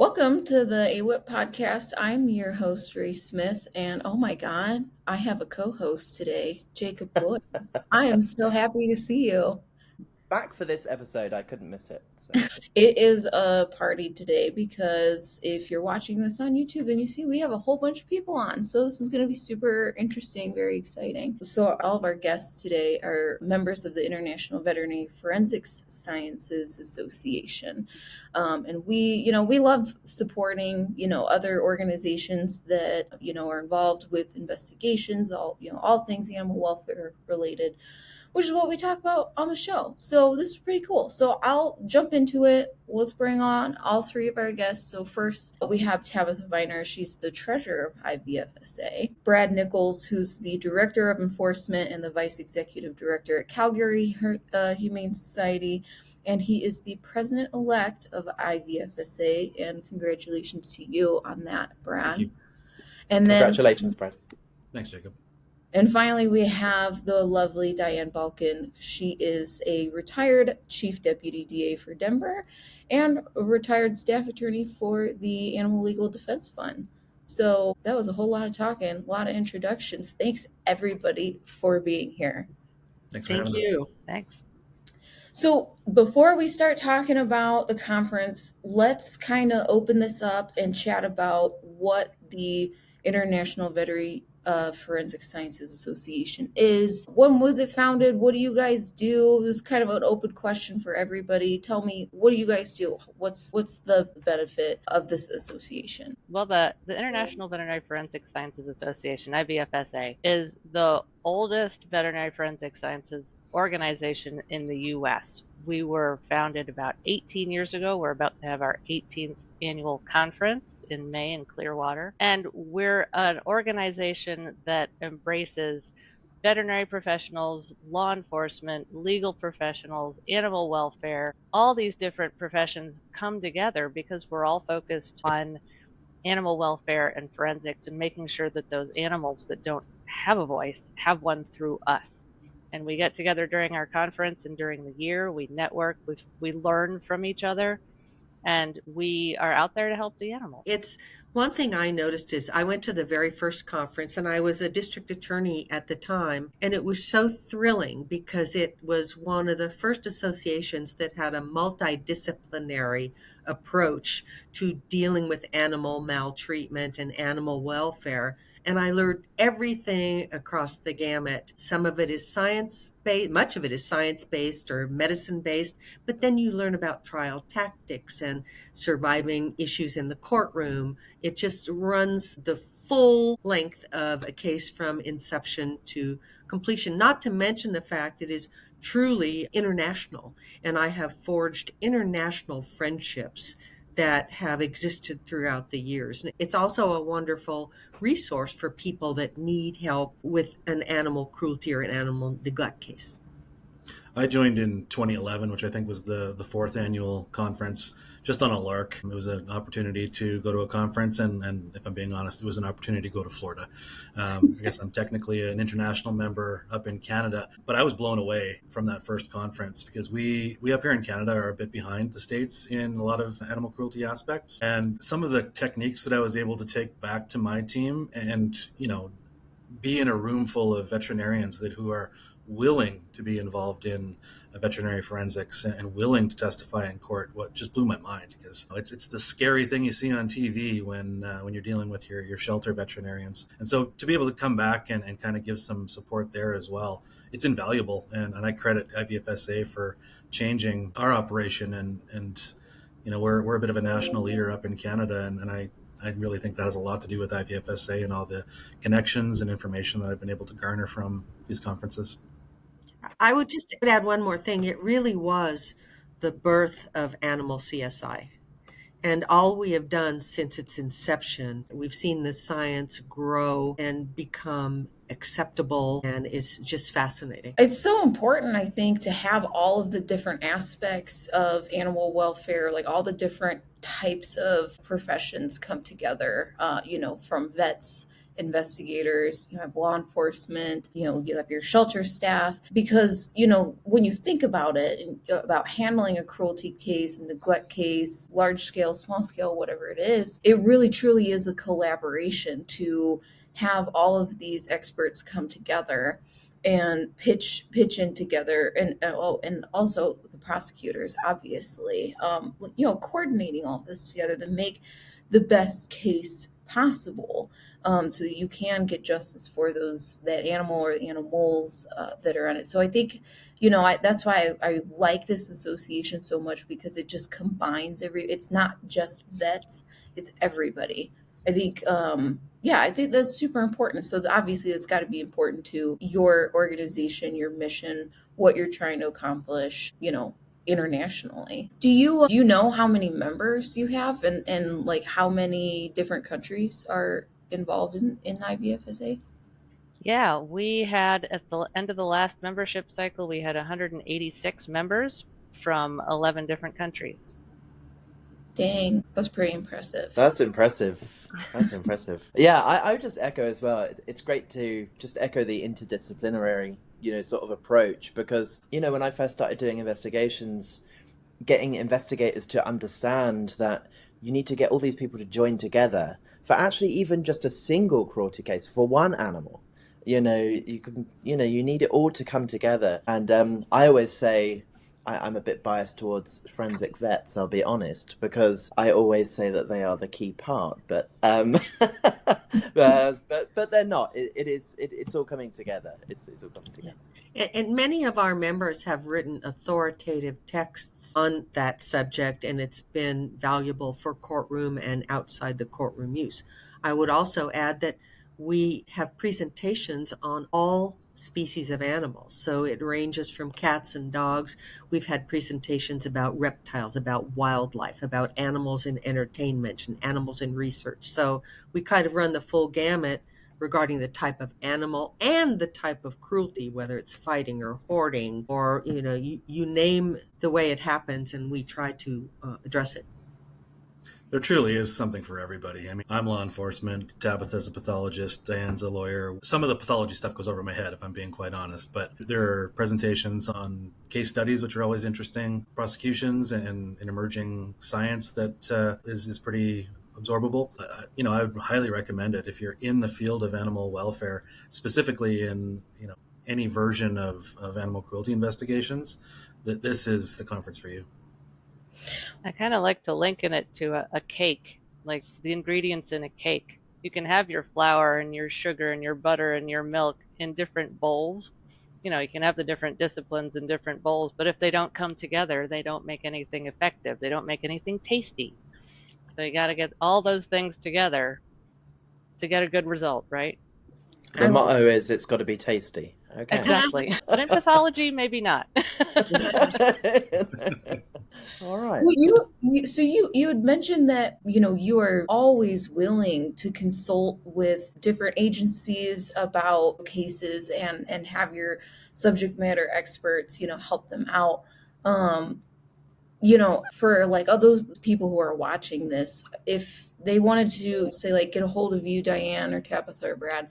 Welcome to the AWIP podcast. I'm your host, Ray Smith, and oh my God, I have a co host today, Jacob Floyd. I am so happy to see you. Back for this episode. I couldn't miss it. So. It is a party today because if you're watching this on YouTube and you see we have a whole bunch of people on, so this is going to be super interesting, very exciting. So all of our guests today are members of the International Veterinary Forensics Sciences Association. And we love supporting, other organizations that, are involved with investigations, all things animal welfare related, which is what we talk about on the show. So this is pretty cool. So I'll jump into it. Let's bring on all three of our guests. So first we have Tabitha Viner. She's the treasurer of IVFSA. Brad Nichols, who's the director of enforcement and the vice executive director at Calgary Humane Society. And he is the president-elect of IVFSA. And congratulations to you on that, Brad. Thank you. And Congratulations, Brad. Thanks, Jacob. And finally, we have the lovely Diane Balkin. She is a retired chief deputy DA for Denver and a retired staff attorney for the Animal Legal Defense Fund. So that was a whole lot of talking, a lot of introductions. Thanks, everybody, for being here. Thanks for having us. Thanks. So before we start talking about the conference, let's kind of open this up and chat about what the International Veterinary Forensic Sciences Association is. When was it founded? What do you guys do? It was kind of an open question for everybody. Tell me, what do you guys do? What's the benefit of this association? Well, the International Veterinary Forensic Sciences Association, IVFSA, is the oldest veterinary forensic sciences organization in the U.S. We were founded about 18 years ago. We're about to have our 18th annual conference in May in Clearwater. And we're an organization that embraces veterinary professionals, law enforcement, legal professionals, animal welfare. All these different professions come together because we're all focused on animal welfare and forensics and making sure that those animals that don't have a voice have one through us. And we get together during our conference and during the year. We network, we learn from each other, and we are out there to help the animals. It's one thing I noticed is I went to the very first conference and I was a district attorney at the time. And it was so thrilling because it was one of the first associations that had a multidisciplinary approach to dealing with animal maltreatment and animal welfare. And I learned everything across the gamut. Some of it is science-based, much of it is science-based or medicine-based, but then you learn about trial tactics and surviving issues in the courtroom. It just runs the full length of a case from inception to completion, not to mention the fact it is truly international. And I have forged international friendships that have existed throughout the years. And it's also a wonderful resource for people that need help with an animal cruelty or an animal neglect case. I joined in 2011, which I think was the fourth annual conference, just on a lark. It was an opportunity to go to a conference, and if I'm being honest, it was an opportunity to go to Florida. I guess I'm technically an international member up in Canada, but I was blown away from that first conference because we up here in Canada are a bit behind the States in a lot of animal cruelty aspects. And some of the techniques that I was able to take back to my team and, be in a room full of veterinarians who are willing to be involved in veterinary forensics and willing to testify in court, what just blew my mind, because it's the scary thing you see on TV when you're dealing with your shelter veterinarians. And so to be able to come back and kind of give some support there as well, it's invaluable. And I credit IVFSA for changing our operation. And we're a bit of a national leader up in Canada, and I really think that has a lot to do with IVFSA and all the connections and information that I've been able to garner from these conferences. I would just add one more thing. It really was the birth of Animal CSI. And all we have done since its inception, we've seen the science grow and become acceptable, and it's just fascinating. It's so important, I think, to have all of the different aspects of animal welfare, like all the different types of professions come together, from vets investigators, you have law enforcement, you have your shelter staff, because, when you think about it, about handling a cruelty case, a neglect case, large scale, small scale, whatever it is, it really truly is a collaboration to have all of these experts come together and pitch in together, and also the prosecutors, obviously, coordinating all of this together to make the best case possible, so that you can get justice for that animal or animals that are on it. So I think, that's why I like this association so much, because it just combines it's not just vets, it's everybody. I think, I think that's super important. So obviously it's got to be important to your organization, your mission, what you're trying to accomplish, internationally. Do you know how many members you have, and like how many different countries are involved in IVFSA? Yeah, we had at the end of the last membership cycle, we had 186 members from 11 different countries. Dang, that's pretty impressive. That's impressive. That's impressive. Yeah, I would just echo as well. It's great to just echo the interdisciplinary, sort of approach, because, when I first started doing investigations, getting investigators to understand that you need to get all these people to join together for actually even just a single cruelty case for one animal. You need it all to come together. And I always say, I'm a bit biased towards forensic vets, I'll be honest, because I always say that they are the key part, but but they're not. It's all coming together. It's all coming together. And many of our members have written authoritative texts on that subject, and it's been valuable for courtroom and outside the courtroom use. I would also add that we have presentations on all species of animals. So it ranges from cats and dogs. We've had presentations about reptiles, about wildlife, about animals in entertainment and animals in research. So we kind of run the full gamut regarding the type of animal and the type of cruelty, whether it's fighting or hoarding, or you name the way it happens, and we try to address it. There truly is something for everybody. I mean, I'm law enforcement, Tabitha's a pathologist, Diane's a lawyer. Some of the pathology stuff goes over my head, if I'm being quite honest, but there are presentations on case studies, which are always interesting, prosecutions, and emerging science that is pretty absorbable. I would highly recommend it if you're in the field of animal welfare, specifically in any version of animal cruelty investigations, that this is the conference for you. I kind of like to liken it to a cake, like the ingredients in a cake. You can have your flour and your sugar and your butter and your milk in different bowls. You can have the different disciplines in different bowls, but if they don't come together, they don't make anything effective. They don't make anything tasty. So you got to get all those things together to get a good result, right? The motto is it's got to be tasty. Okay. Exactly. But in pathology, maybe not. All right. Well, you had mentioned that you are always willing to consult with different agencies about cases, and have your subject matter experts help them out. For like all those people who are watching this, if they wanted to say, like, get a hold of you, Diane or Tabitha or Brad,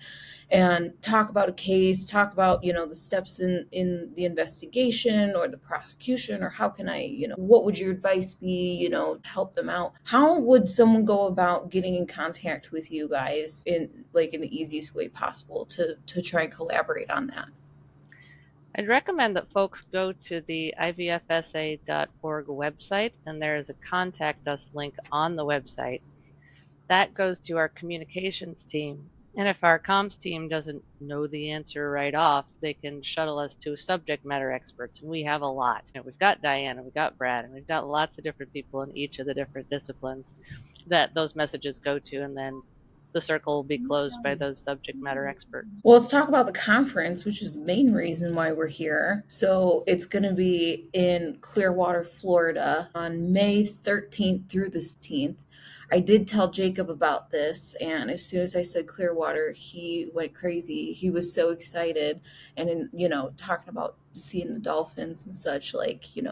and talk about a case, talk about the steps in the investigation or the prosecution, or how can I what would your advice be, to help them out, how would someone go about getting in contact with you guys in the easiest way possible to try and collaborate on that? I'd recommend that folks go to the IVFSA.org website, and there is a contact us link on the website. That goes to our communications team. And if our comms team doesn't know the answer right off, they can shuttle us to subject matter experts. And we have a lot. We've got Diane, and we've got Brad, and we've got lots of different people in each of the different disciplines that those messages go to, and then the circle will be closed by those subject matter experts. Well, let's talk about the conference, which is the main reason why we're here. So it's going to be in Clearwater, Florida on May 13th through the 16th. I did tell Jacob about this, and as soon as I said Clearwater, he went crazy. He was so excited, and talking about seeing the Dolphins and such,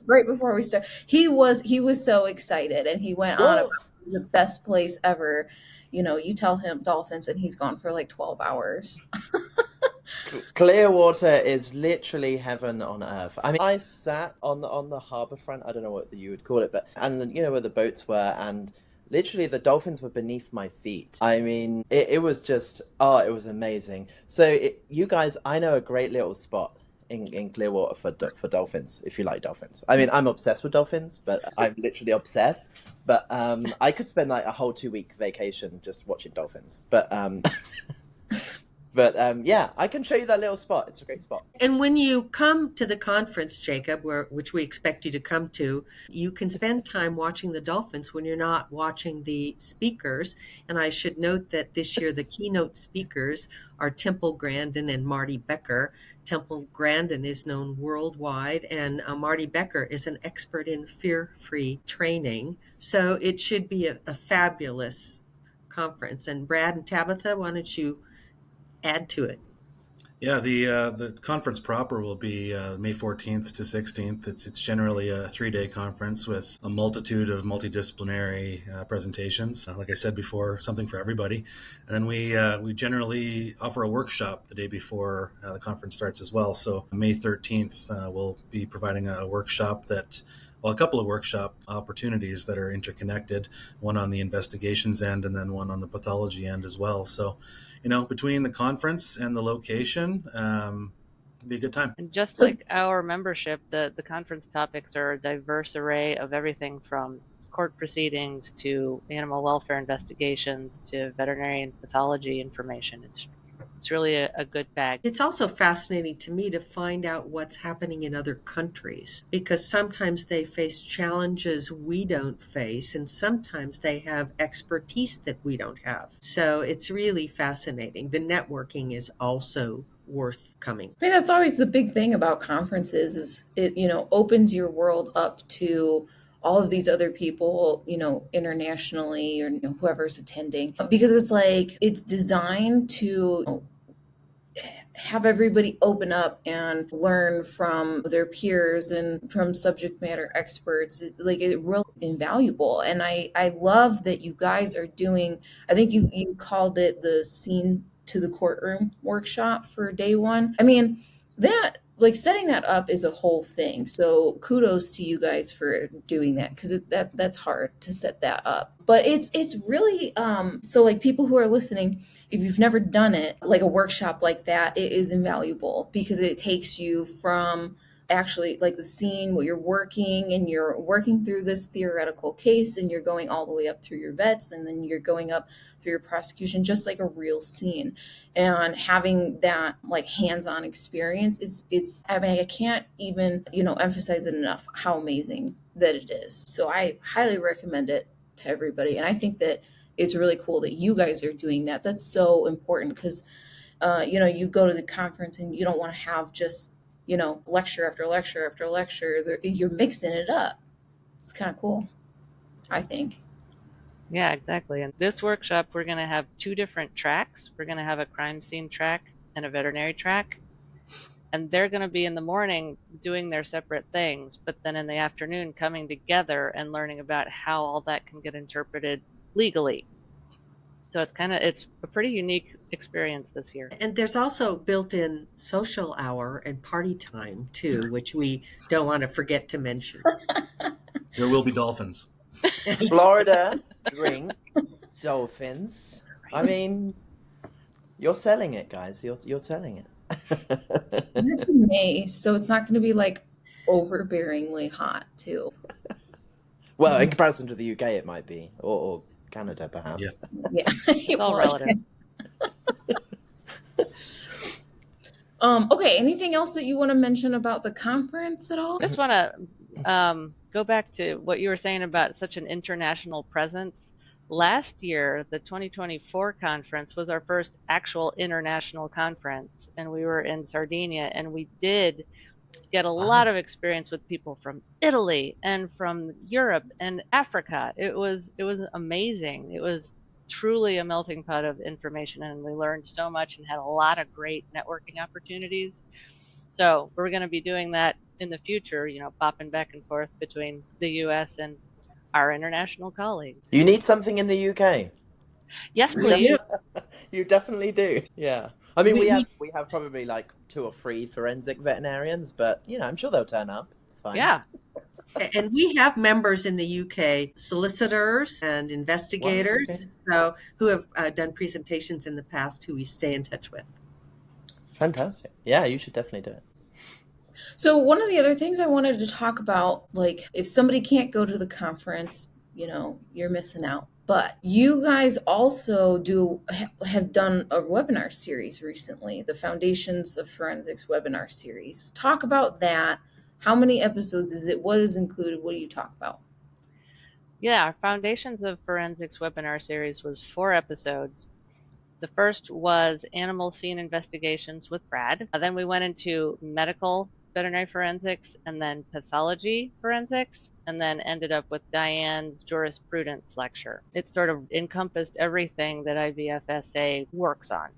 right before we start, he was so excited, and he went on about the best place ever. you tell him Dolphins and he's gone for like 12 hours. Clearwater is literally heaven on earth. I mean, I sat on the harbor front. I don't know what you would call it, but and where the boats were, and literally the dolphins were beneath my feet. I mean, it was just it was amazing. So you guys, I know a great little spot in Clearwater for dolphins. If you like dolphins, I mean, I'm obsessed with dolphins, but I'm literally obsessed. But I could spend like a whole 2-week vacation just watching dolphins. But yeah, I can show you that little spot. It's a great spot. And when you come to the conference, Jacob, which we expect you to come to, you can spend time watching the dolphins when you're not watching the speakers. And I should note that this year the keynote speakers are Temple Grandin and Marty Becker. Temple Grandin is known worldwide, and Marty Becker is an expert in fear-free training. So it should be a fabulous conference. And Brad and Tabitha, why don't you add to it? Yeah, the conference proper will be May 14th to 16th. It's generally a 3-day conference with a multitude of multidisciplinary presentations. Like I said before, something for everybody. And then we generally offer a workshop the day before the conference starts as well. So May 13th, we'll be providing a workshop a couple of workshop opportunities that are interconnected, one on the investigations end and then one on the pathology end as well. So, between the conference and the location, it'll be a good time. And just like our membership, the conference topics are a diverse array of everything from court proceedings to animal welfare investigations to veterinary pathology information. It's really a good bag. It's also fascinating to me to find out what's happening in other countries, because sometimes they face challenges we don't face, and sometimes they have expertise that we don't have. So it's really fascinating. The networking is also worth coming. I mean, that's always the big thing about conferences is it, opens your world up to all of these other people, internationally, or whoever's attending, because it's designed to have everybody open up and learn from their peers and from subject matter experts. It's really invaluable. And I love that you guys are doing, I think you called it the Scene to the Courtroom workshop for day one. I mean, that setting that up is a whole thing. So kudos to you guys for doing that, because that's hard to set that up. But it's really so people who are listening, if you've never done it, like a workshop like that, it is invaluable because it takes you from actually the scene where you're working through this theoretical case, and you're going all the way up through your vets, and then you're going up through your prosecution, just like a real scene. And having that hands-on experience I can't even emphasize it enough how amazing that it is. So I highly recommend it to everybody, and I think that it's really cool that you guys are doing that. That's so important because you go to the conference and you don't want to have just lecture after lecture after lecture. You're mixing it up. It's kind of cool, I think. Yeah, exactly. And this workshop, we're going to have 2 different tracks. We're going to have a crime scene track and a veterinary track. And they're going to be in the morning doing their separate things, but then in the afternoon coming together and learning about how all that can get interpreted legally. So it's a pretty unique experience this year. And there's also built-in social hour and party time too, which we don't want to forget to mention. There will be dolphins. Florida drink dolphins. I mean, you're selling it, guys. You're selling it. And it's in May, so it's not going to be overbearingly hot too. Well, in comparison to the UK, it might be, or Canada, perhaps. Yeah. It's all relative. Okay, anything else that you want to mention about the conference at all? Just want to go back to what you were saying about such an international presence. Last year, the 2024 conference was our first actual international conference, and we were in Sardinia, and we did get a lot of experience with people from Italy and from Europe and Africa. It was amazing. It was truly a melting pot of information, and we learned so much and had a lot of great networking opportunities. So we're going to be doing that in the future, bopping back and forth between the U.S. and our international colleagues. You need something in the UK. Yes, We do. please. You definitely do. Yeah. I mean, We, we we have probably like 2 or 3 forensic veterinarians, but I'm sure they'll turn up. It's fine. Yeah. and we have members in the UK, solicitors and Wow. Okay. investigators, so who have done presentations in the past who we stay in touch with. Fantastic. Yeah, you should definitely do it. So one of the other things I wanted to talk about, like if somebody can't go to the conference, you're missing out. But you guys also have done a webinar series recently, the Foundations of Forensics webinar series. Talk about that. How many episodes is it? What is included? What do you talk about? Yeah, our Foundations of Forensics webinar series was 4 episodes. The first was animal scene investigations with Brad. Then we went into medical veterinary forensics and then pathology forensics, and then ended up with Diane's jurisprudence lecture. It sort of encompassed everything that IVFSA works on.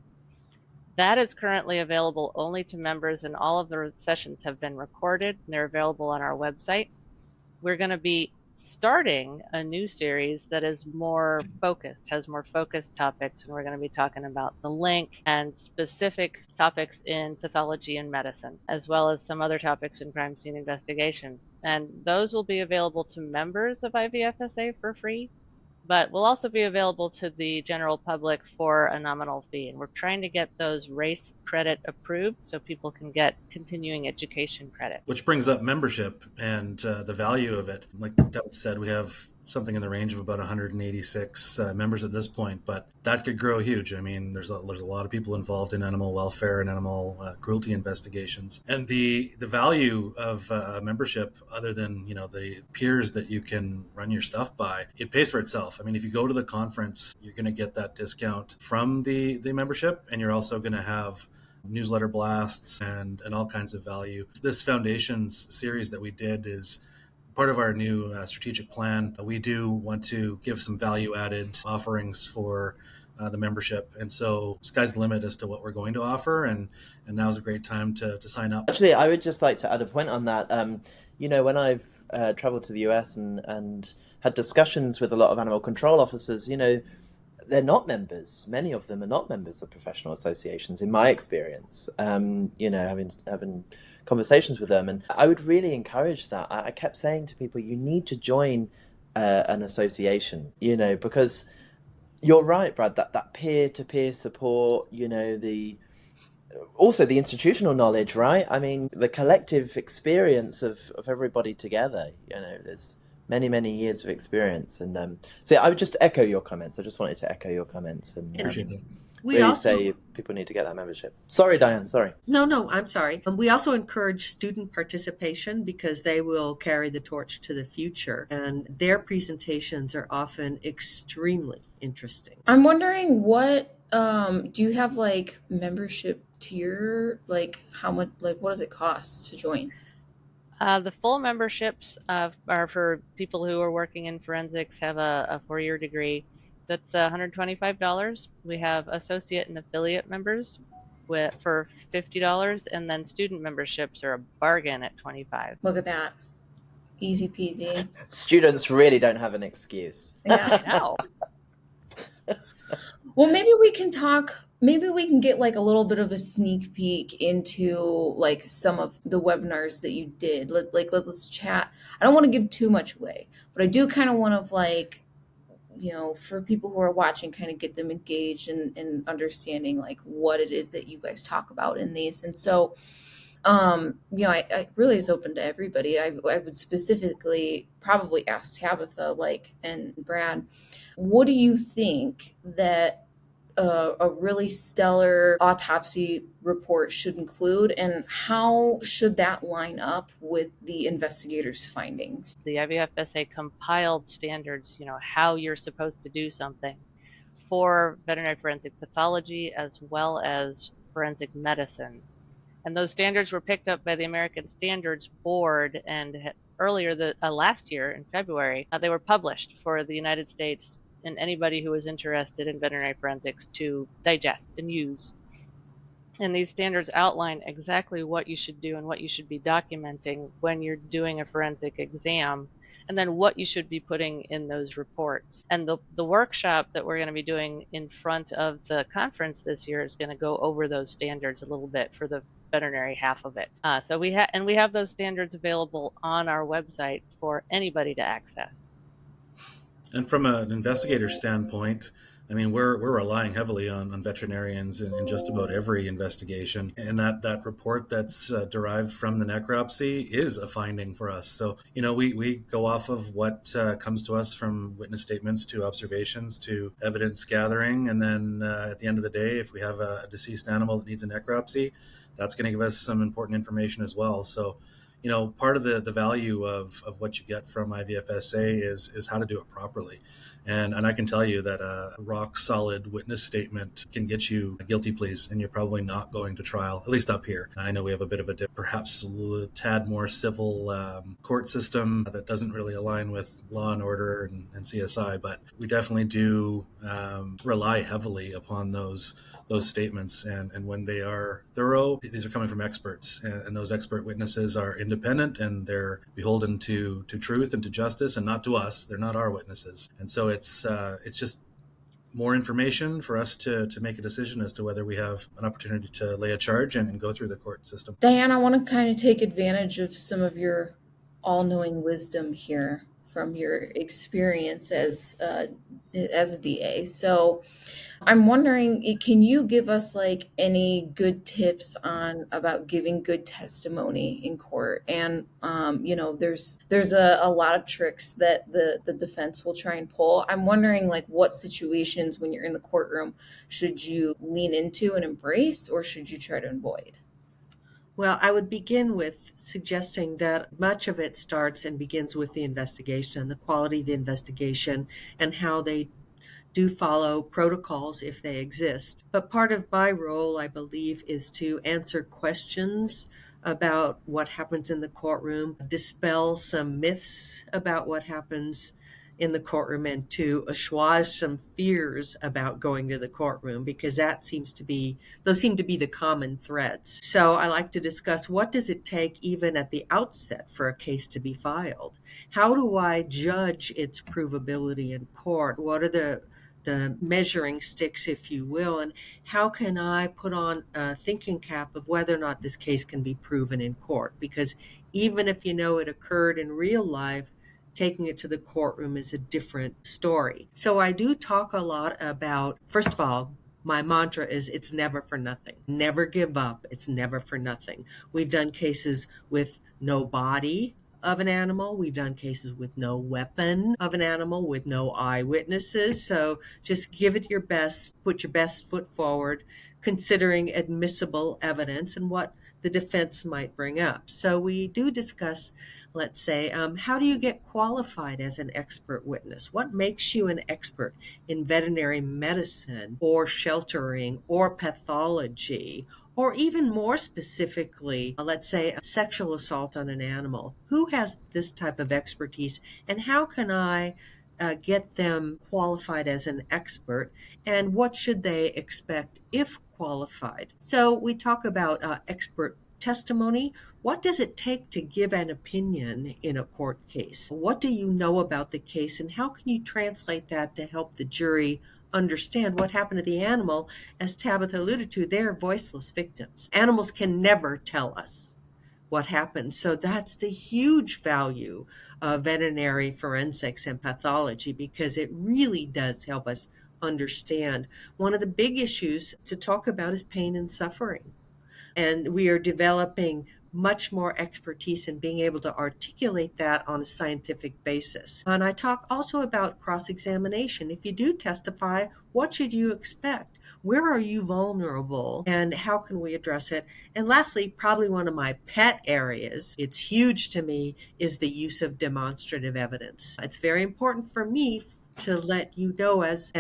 That is currently available only to members, and all of the sessions have been recorded and they're available on our website. We're going to be starting a new series that is more focused, has more focused topics, and we're going to be talking about the link and specific topics in pathology and medicine, as well as some other topics in crime scene investigation. And those will be available to members of IVFSA for free, but will also be available to the general public for a nominal fee. And we're trying to get those race credit approved so people can get continuing education credit. Which brings up membership and the value of it. Like Tabitha said, we have something in the range of about 186 members at this point, but that could grow huge. I mean, there's a lot of people involved in animal welfare and animal cruelty investigations, and the value of membership, other than the peers that you can run your stuff by, it pays for itself. I mean, if you go to the conference, you're going to get that discount from the membership, and you're also going to have newsletter blasts and all kinds of value. This Foundations series that we did is part of our new strategic plan. We do want to give some value-added offerings for the membership, and so sky's the limit as to what we're going to offer, and now's a great time to sign up. Actually, I would just like to add a point on that. When I've traveled to the US and had discussions with a lot of animal control officers, they're not members. Many of them are not members of professional associations, in my experience. Having conversations with them, and I would really encourage that. I kept saying to people, you need to join an association, because you're right, Brad. That peer-to-peer support, also the institutional knowledge, right? I mean, the collective experience of everybody together. There's many years of experience, and so I would just echo your comments. I just wanted to echo your comments and Appreciate that. We really also say people need to get that membership. Sorry, Diane. Sorry. No, I'm sorry. We also encourage student participation because they will carry the torch to the future, and their presentations are often extremely interesting. I'm wondering what do you have like membership tier? Like how much? Like what does it cost to join? The full memberships are for people who are working in forensics, have a 4-year degree. That's $125. We have associate and affiliate members for $50, and then student memberships are a bargain at $25. Look at that. Easy peasy. Students really don't have an excuse. Yeah. I know. Well, maybe we can get like a little bit of a sneak peek into like some of the webinars that you did. Let's chat. I don't want to give too much away, but I do kind of want to like, for people who are watching, kind of get them engaged and understanding like what it is that you guys talk about in these. And so, I really is open to everybody. I would specifically probably ask Tabitha, and Brad, what do you think that a really stellar autopsy report should include, and how should that line up with the investigators' findings? The IVFSA compiled standards, how you're supposed to do something for veterinary forensic pathology as well as forensic medicine. And those standards were picked up by the American Standards Board, and earlier last year in February, they were published for the United States and anybody who was interested in veterinary forensics to digest and use. And these standards outline exactly what you should do and what you should be documenting when you're doing a forensic exam and then what you should be putting in those reports. And the workshop that we're going to be doing in front of the conference this year is going to go over those standards a little bit for the veterinary half of it. So we have those standards available on our website for anybody to access. And from an investigator standpoint, I mean, we're relying heavily on veterinarians in just about every investigation. And that report that's derived from the necropsy is a finding for us. So, we go off of what comes to us from witness statements to observations to evidence gathering. And then at the end of the day, if we have a deceased animal that needs a necropsy, that's going to give us some important information as well. So, part of the value of what you get from IVFSA is how to do it properly. And I can tell you that a rock solid witness statement can get you guilty pleas, and you're probably not going to trial, at least up here. I know we have a bit of a perhaps a tad more civil court system that doesn't really align with law and order and CSI, but we definitely do rely heavily upon those statements, and when they are thorough, these are coming from experts, and those expert witnesses are independent, and they're beholden to truth and to justice, and not to us. They're not our witnesses. And so it's just more information for us to make a decision as to whether we have an opportunity to lay a charge and go through the court system. Diane, I want to kind of take advantage of some of your all-knowing wisdom here from your experience as a DA. So I'm wondering, can you give us like any good tips about giving good testimony in court? And there's a lot of tricks that the defense will try and pull. I'm wondering, like, what situations when you're in the courtroom should you lean into and embrace, or should you try to avoid? Well, I would begin with suggesting that much of it starts and begins with the investigation, the quality of the investigation, and how they do follow protocols if they exist. But part of my role, I believe, is to answer questions about what happens in the courtroom, dispel some myths about what happens in the courtroom, and to assuage some fears about going to the courtroom, because those seem to be the common threads. So I like to discuss, what does it take even at the outset for a case to be filed? How do I judge its provability in court? What are the measuring sticks, if you will, and how can I put on a thinking cap of whether or not this case can be proven in court? Because even if you know it occurred in real life, taking it to the courtroom is a different story. So I do talk a lot about, first of all, my mantra is, it's never for nothing. Never give up. It's never for nothing. We've done cases with no body of an animal. We've done cases with no weapon of an animal, with no eyewitnesses. So just give it your best, put your best foot forward, considering admissible evidence and what the defense might bring up. So we do discuss, let's say, how do you get qualified as an expert witness? What makes you an expert in veterinary medicine or sheltering or pathology? Or even more specifically, let's say a sexual assault on an animal. Who has this type of expertise, and how can I get them qualified as an expert, and what should they expect if qualified? So we talk about expert testimony. What does it take to give an opinion in a court case? What do you know about the case, and how can you translate that to help the jury understand what happened to the animal? As Tabitha alluded to, they're voiceless victims. Animals can never tell us what happened. So that's the huge value of veterinary forensics and pathology, because it really does help us understand. One of the big issues to talk about is pain and suffering. And we are developing much more expertise in being able to articulate that on a scientific basis. And I talk also about cross-examination. If you do testify, what should you expect? Where are you vulnerable, and how can we address it? And lastly, probably one of my pet areas, it's huge to me, is the use of demonstrative evidence. It's very important for me to let you know, as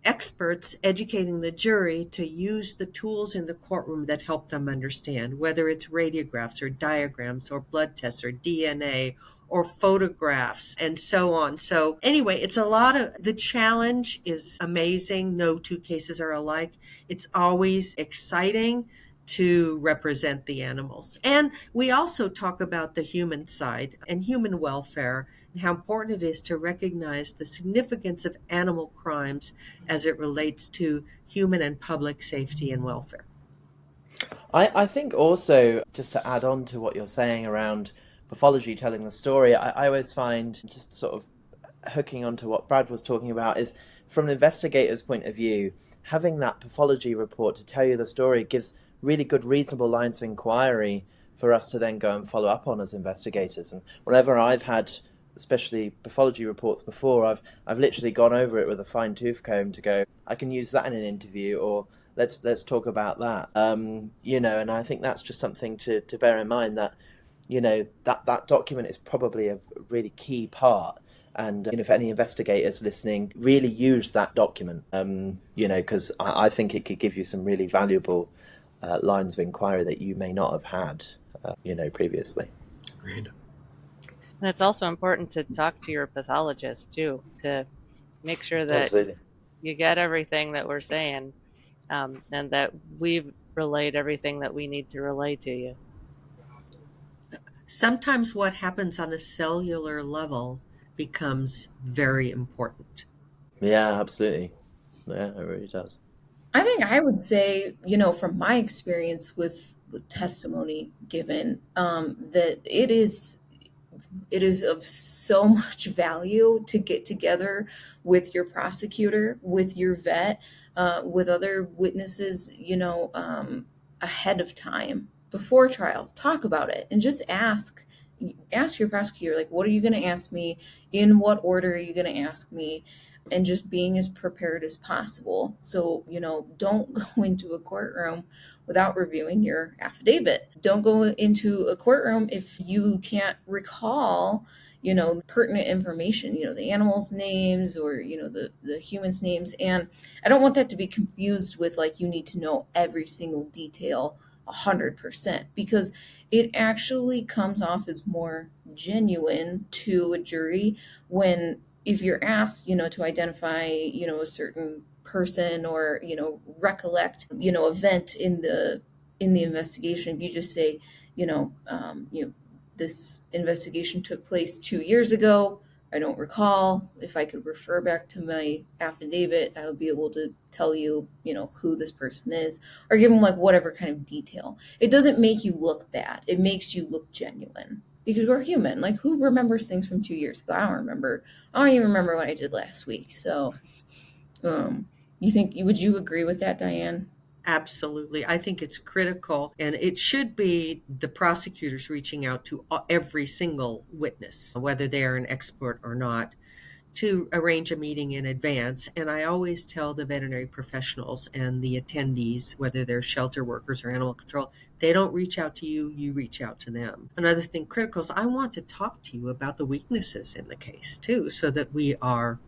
experts educating the jury, to use the tools in the courtroom that help them understand, whether it's radiographs or diagrams or blood tests or DNA or photographs and so on. So anyway, the challenge is amazing. No two cases are alike. It's always exciting to represent the animals. And we also talk about the human side and human welfare and how important it is to recognize the significance of animal crimes as it relates to human and public safety and welfare. I think also, just to add on to what you're saying around pathology telling the story, I always find, just sort of hooking onto what Brad was talking about, is from an investigator's point of view, having that pathology report to tell you the story gives really good, reasonable lines of inquiry for us to then go and follow up on as investigators. And whenever I've had, especially pathology reports before, I've literally gone over it with a fine tooth comb to go, I can use that in an interview, or let's talk about that. And I think that's just something to bear in mind, that that document is probably a really key part. And if any investigators listening, really use that document, because I think it could give you some really valuable lines of inquiry that you may not have had, previously. Agreed. And it's also important to talk to your pathologist too, to make sure that Absolutely. you get everything that we're saying, and that we've relayed everything that we need to relay to you. Sometimes what happens on a cellular level becomes very important. Yeah, absolutely. Yeah, it really does. I think I would say, from my experience with testimony given, that it is of so much value to get together with your prosecutor, with your vet, with other witnesses, ahead of time before trial. Talk about it and just ask your prosecutor, like, what are you going to ask me? In what order are you going to ask me? And just being as prepared as possible. So, don't go into a courtroom without reviewing your affidavit. Don't go into a courtroom if you can't recall, pertinent information, the animals' names or, the humans' names. And I don't want that to be confused with, like, you need to know every single detail 100%, because it actually comes off as more genuine to a jury when, if you're asked, to identify, a certain person or, recollect, event in the investigation, you just say, this investigation took place 2 years ago. I don't recall. If I could refer back to my affidavit, I would be able to tell you, who this person is, or give them like whatever kind of detail. It doesn't make you look bad. It makes you look genuine, because we're human. Like, who remembers things from 2 years ago? I don't even remember what I did last week. So, would you agree with that, Diane? Absolutely. I think it's critical, and it should be the prosecutors reaching out to every single witness, whether they're an expert or not, to arrange a meeting in advance. And I always tell the veterinary professionals and the attendees, whether they're shelter workers or animal control, they don't reach out to you, you reach out to them. Another thing critical is I want to talk to you about the weaknesses in the case too, so that we are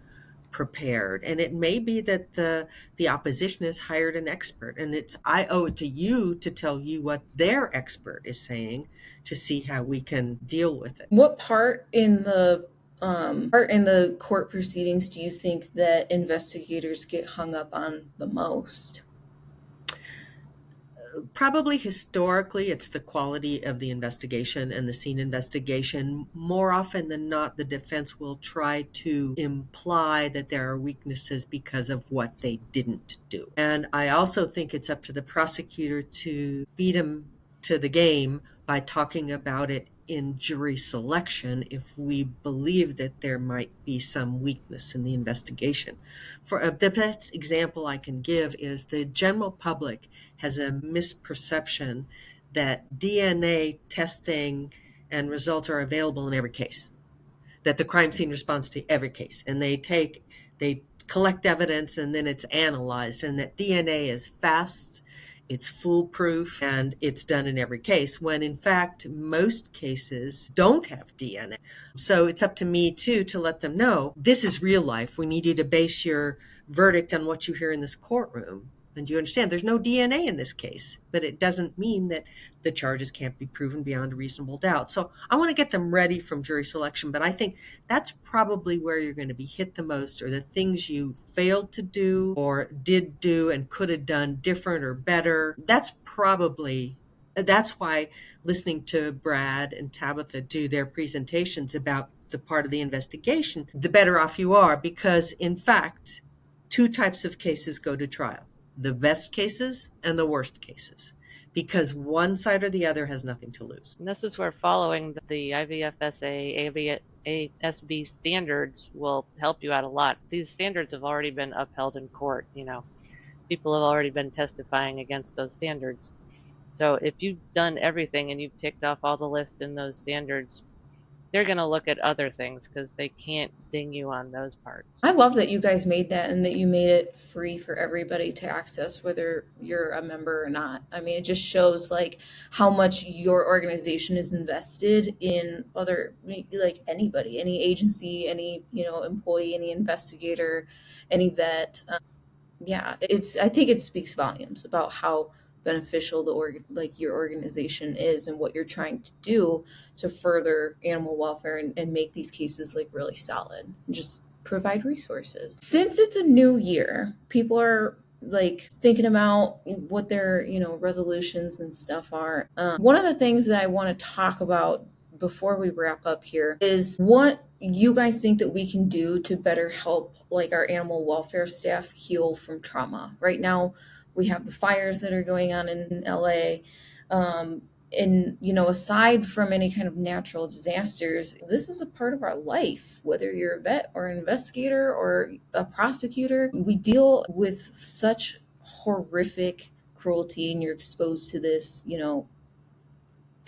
prepared. And it may be that the opposition has hired an expert, and I owe it to you to tell you what their expert is saying to see how we can deal with it. What part in the court proceedings do you think that investigators get hung up on the most? Probably historically, it's the quality of the investigation and the scene investigation. More often than not, the defense will try to imply that there are weaknesses because of what they didn't do. And I also think it's up to the prosecutor to beat them to the game by talking about it in jury selection if we believe that there might be some weakness in the investigation. For the best example I can give is the general public has a misperception that DNA testing and results are available in every case, that the crime scene responds to every case, and they collect evidence and then it's analyzed, and that DNA is fast, it's foolproof, and it's done in every case, when in fact most cases don't have DNA. So it's up to me too to let them know this is real life. We need you to base your verdict on what you hear in this courtroom. And you understand there's no DNA in this case, but it doesn't mean that the charges can't be proven beyond a reasonable doubt. So I want to get them ready from jury selection, but I think that's probably where you're going to be hit the most, or the things you failed to do or did do and could have done different or better. That's why listening to Brad and Tabitha do their presentations about the part of the investigation, the better off you are, because in fact, two types of cases go to trial: the best cases and the worst cases, because one side or the other has nothing to lose. And this is where following the IVFSA, ASB standards will help you out a lot. These standards have already been upheld in court. People have already been testifying against those standards. So if you've done everything and you've ticked off all the list in those standards, they're going to look at other things because they can't ding you on those parts. I love that you guys made that and that you made it free for everybody to access, whether you're a member or not. I mean, it just shows like how much your organization is invested in other, like anybody, any agency, any, employee, any investigator, any vet. I think it speaks volumes about how beneficial your organization is and what you're trying to do to further animal welfare and make these cases like really solid and just provide resources. Since it's a new year, people are like thinking about what their resolutions and stuff are. One of the things that I want to talk about before we wrap up here is what you guys think that we can do to better help like our animal welfare staff heal from trauma. Right now we have the fires that are going on in LA. And aside from any kind of natural disasters, this is a part of our life. Whether you're a vet or an investigator or a prosecutor, we deal with such horrific cruelty, and you're exposed to this,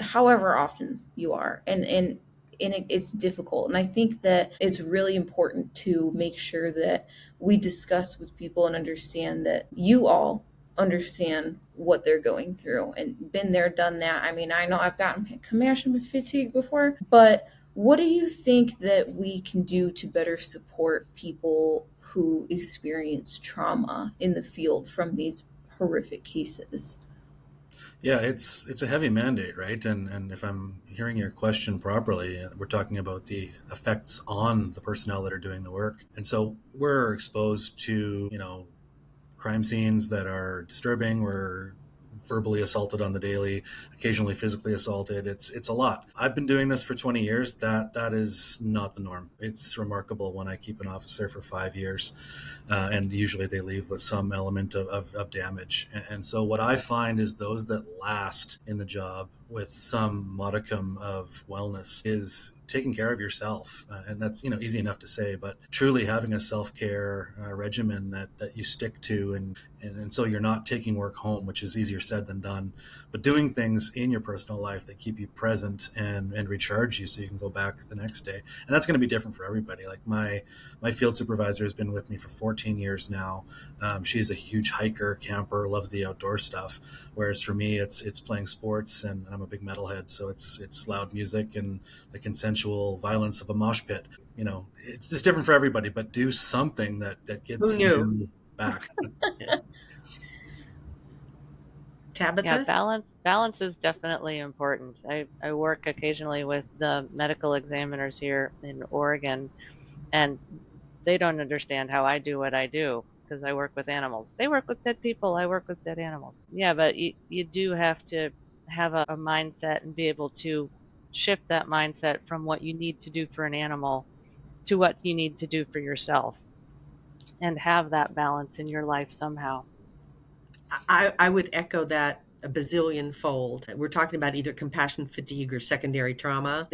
however often you are. And it's difficult. And I think that it's really important to make sure that we discuss with people and understand that you all understand what they're going through and been there, done that. I mean, I know I've gotten compassion fatigue before, but what do you think that we can do to better support people who experience trauma in the field from these horrific cases? Yeah, it's a heavy mandate, right? And if I'm hearing your question properly, we're talking about the effects on the personnel that are doing the work. And so we're exposed to, crime scenes that are disturbing. We're verbally assaulted on the daily, occasionally physically assaulted. It's a lot. I've been doing this for 20 years. That is not the norm. It's remarkable when I keep an officer for 5 years, and usually they leave with some element of damage. And so what I find is those that last in the job with some modicum of wellness is taking care of yourself. And that's, easy enough to say, but truly having a self-care regimen that you stick to. And so you're not taking work home, which is easier said than done, but doing things in your personal life that keep you present and recharge you so you can go back the next day. And that's going to be different for everybody. Like my field supervisor has been with me for 14 years now. She's a huge hiker, camper, loves the outdoor stuff. Whereas for me, it's playing sports, and I'm a big metalhead. So it's loud music and the consensual violence of a mosh pit. It's just different for everybody, but do something that gets you back. Tabitha? Yeah, balance is definitely important. I work occasionally with the medical examiners here in Oregon, and they don't understand how I do what I do because I work with animals. They work with dead people. I work with dead animals. Yeah, but you do have to have a mindset and be able to shift that mindset from what you need to do for an animal to what you need to do for yourself, and have that balance in your life somehow. I would echo that a bazillion fold. We're talking about either compassion fatigue or secondary trauma.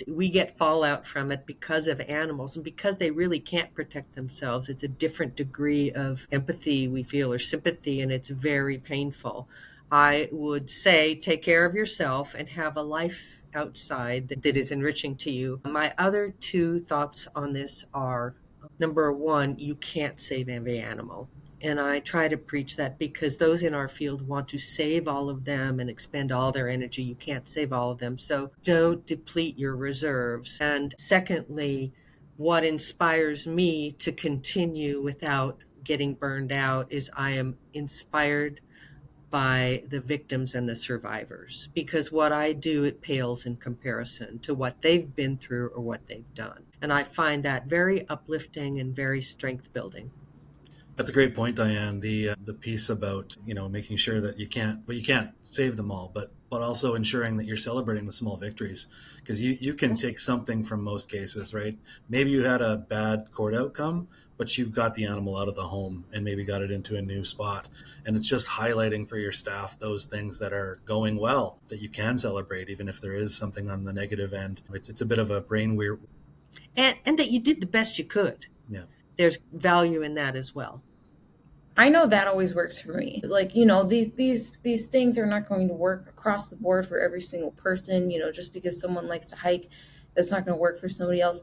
We get fallout from it because of animals and because they really can't protect themselves. It's a different degree of empathy we feel, or sympathy, and it's very painful. I would say take care of yourself and have a life outside that is enriching to you. My other two thoughts on this are, number one, you can't save every animal. And I try to preach that because those in our field want to save all of them and expend all their energy. You can't save all of them. So don't deplete your reserves. And secondly, what inspires me to continue without getting burned out is I am inspired by the victims and the survivors, because what I do, it pales in comparison to what they've been through or what they've done. And I find that very uplifting and very strength building. That's a great point, Diane. The piece about making sure that you can't save them all, but also ensuring that you're celebrating the small victories, because you can take something from most cases, right? Maybe you had a bad court outcome, but you got the animal out of the home and maybe got it into a new spot, and it's just highlighting for your staff those things that are going well that you can celebrate, even if there is something on the negative end. It's a bit of a brain weird, and that you did the best you could. yeah. There's value in that as well. I know that always works for me. Like, these things are not going to work across the board for every single person. Just because someone likes to hike, that's not going to work for somebody else.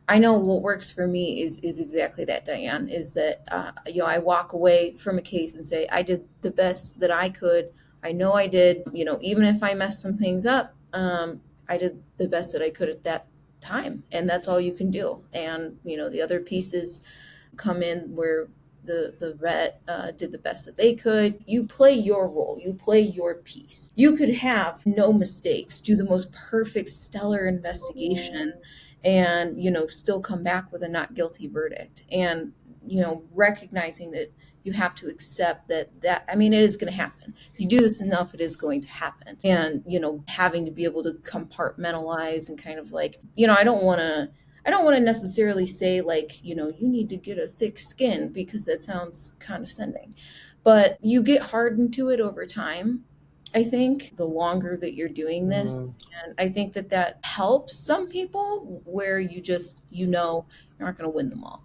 I know what works for me is exactly that, Diane, is that, I walk away from a case and say, I did the best that I could. I know I did, even if I messed some things up, I did the best that I could at that time. And that's all you can do. And, the other pieces come in where the vet did the best that they could. You play your role. You play your piece. You could have no mistakes, do the most perfect, stellar investigation, and, still come back with a not guilty verdict. And, recognizing that you have to accept that, it is going to happen. If you do this enough, it is going to happen. And, having to be able to compartmentalize and kind of like, I don't want to necessarily say like, you need to get a thick skin, because that sounds condescending, but you get hardened to it over time. I think the longer that you're doing this, and I think that helps some people where you just, you're not going to win them all.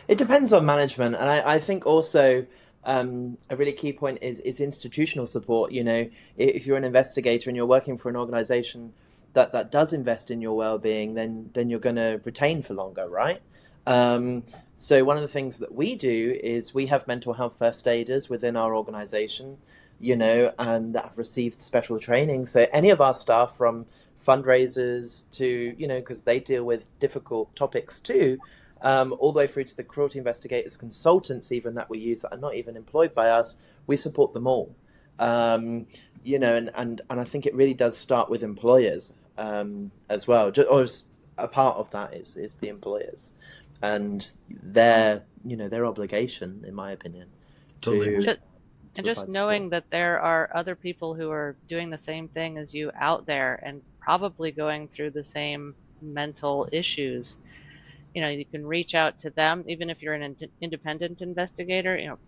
It depends on management. And I think also a really key point is institutional support. If you're an investigator and you're working for an organization that does invest in your well-being, then you're going to retain for longer, right? So one of the things that we do is we have mental health first aiders within our organization, that have received special training. So any of our staff, from fundraisers to, because they deal with difficult topics too, all the way through to the cruelty investigators, consultants even that we use that are not even employed by us, we support them all. And I think it really does start with employers as well. Or a part of that is the employers and their obligation, in my opinion. Totally. And just knowing that there are other people who are doing the same thing as you out there and probably going through the same mental issues. You can reach out to them, even if you're an independent investigator,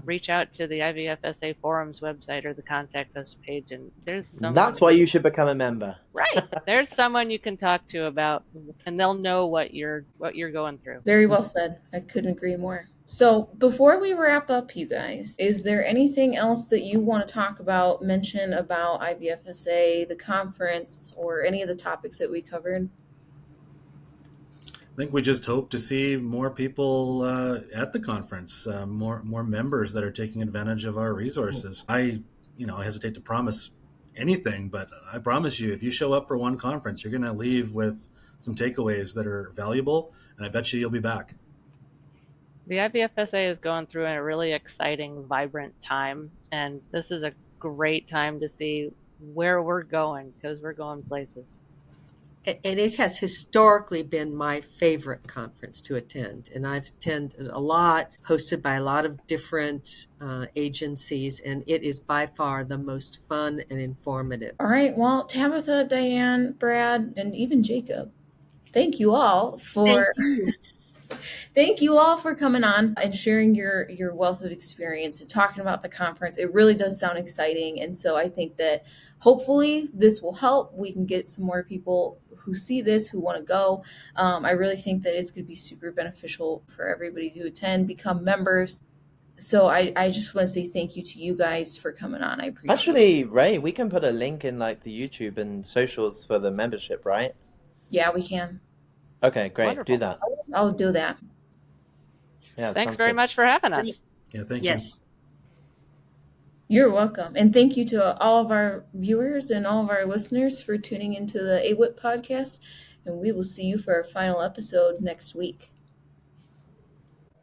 reach out to the IVFSA forums website or the contact us page, and there's someone. That's why you should become a member. Right. There's someone you can talk to about, and they'll know what you're going through. Very well said. I couldn't agree more. So before we wrap up, you guys, is there anything else that you want to talk about, mention about IVFSA, the conference, or any of the topics that we covered? I think we just hope to see more people at the conference, more members that are taking advantage of our resources. I hesitate to promise anything, but I promise you, if you show up for one conference, you're going to leave with some takeaways that are valuable, and I bet you'll be back. The IVFSA is going through a really exciting, vibrant time, and this is a great time to see where we're going, because we're going places. And it has historically been my favorite conference to attend. And I've attended a lot, hosted by a lot of different agencies, and it is by far the most fun and informative. All right. Well, Tabitha, Diane, Brad, and even Jacob, thank you all for... Thank you all for coming on and sharing your wealth of experience and talking about the conference. It really does sound exciting. And so I think that hopefully this will help. We can get some more people who see this, who want to go. I really think that it's going to be super beneficial for everybody to attend, become members. So I just want to say thank you to you guys for coming on. I appreciate it. Actually, Ray, we can put a link in like the YouTube and socials for the membership, right? Yeah, we can. Okay, great. Wonderful. Do that. I'll do that. Yeah, Thanks very much for having us. Yeah, thank Yes. you. You're welcome. And thank you to all of our viewers and all of our listeners for tuning into the AWIP podcast. And we will see you for our final episode next week.